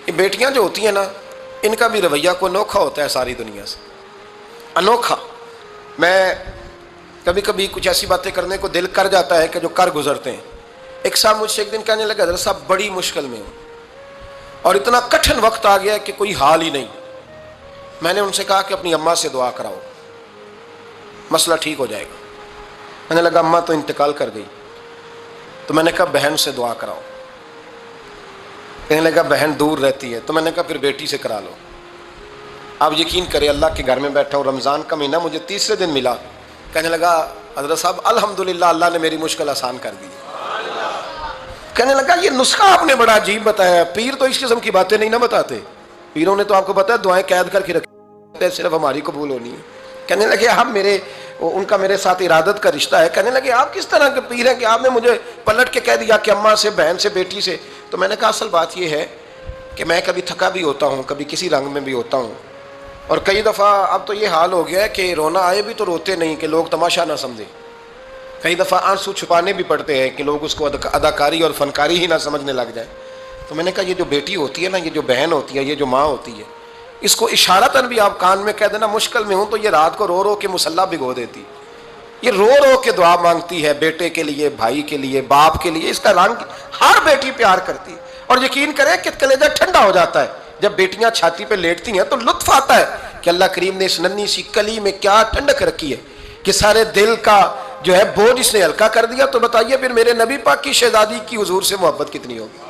یہ بیٹیاں جو ہوتی ہیں نا، ان کا بھی رویہ کو انوکھا ہوتا ہے ساری دنیا سے، انوکھا۔ میں کبھی کبھی کچھ ایسی باتیں کرنے کو دل کر جاتا ہے کہ جو کر گزرتے ہیں۔ ایک صاحب مجھ سے ایک دن کہنے لگا، حضرت صاحب بڑی مشکل میں ہوں اور اتنا کٹھن وقت آ گیا کہ کوئی حال ہی نہیں۔ میں نے ان سے کہا کہ اپنی اماں سے دعا کراؤ، مسئلہ ٹھیک ہو جائے گا۔ میں نے لگا اماں تو انتقال کر گئی، تو میں نے کہا بہن سے دعا کراؤ۔ کہنے لگا بہن دور رہتی ہے، تو میں نے کہا پھر بیٹی سے کرا لو۔ آپ یقین کریں، اللہ کے گھر میں بیٹھا ہوں، رمضان کا مہینہ مجھے تیسرے دن ملا۔ کہنے لگا حضرت صاحب الحمدللہ اللہ نے میری مشکل آسان کر دی۔ کہنے لگا یہ نسخہ آپ نے بڑا عجیب بتایا، پیر تو اس قسم کی باتیں نہیں نہ بتاتے، پیروں نے تو آپ کو پتا ہے دعائیں قید کر کے رکھی، صرف ہماری قبول ہونی ہے۔ کہنے لگے آپ ان کا میرے ساتھ ارادت کا رشتہ ہے۔ کہنے لگے آپ کس طرح کے پیر ہیں کہ آپ نے مجھے پلٹ کے کہہ دیا کہ اماں سے، بہن سے، بیٹی سے؟ تو میں نے کہا اصل بات یہ ہے کہ میں کبھی تھکا بھی ہوتا ہوں، کبھی کسی رنگ میں بھی ہوتا ہوں، اور کئی دفعہ اب تو یہ حال ہو گیا ہے کہ رونا آئے بھی تو روتے نہیں کہ لوگ تماشا نہ سمجھیں، کئی دفعہ آنسو چھپانے بھی پڑتے ہیں کہ لوگ اس کو اداکاری اور فنکاری ہی نہ سمجھنے لگ جائیں۔ تو میں نے کہا یہ جو بیٹی ہوتی ہے نا، یہ جو بہن ہوتی ہے، یہ جو ماں ہوتی ہے، اس کو اشارتاً بھی آپ کان میں کہہ دینا مشکل میں ہوں تو یہ رات کو رو رو کے مصلی بھگو دیتی، یہ رو رو کے دعا مانگتی ہے بیٹے کے لیے، بھائی کے لیے، باپ کے لیے۔ اس کا رنگ ہر بیٹی پیار کرتی ہے، اور یقین کریں کہ کلیجہ ٹھنڈا ہو جاتا ہے جب بیٹیاں چھاتی پہ لیٹتی ہیں، تو لطف آتا ہے کہ اللہ کریم نے اس ننھی سی کلی میں کیا ٹھنڈک رکھی ہے کہ سارے دل کا جو ہے بوجھ اس نے ہلکا کر دیا۔ تو بتائیے پھر میرے نبی پاک کی شہزادی کی حضور سے محبت کتنی ہوگی۔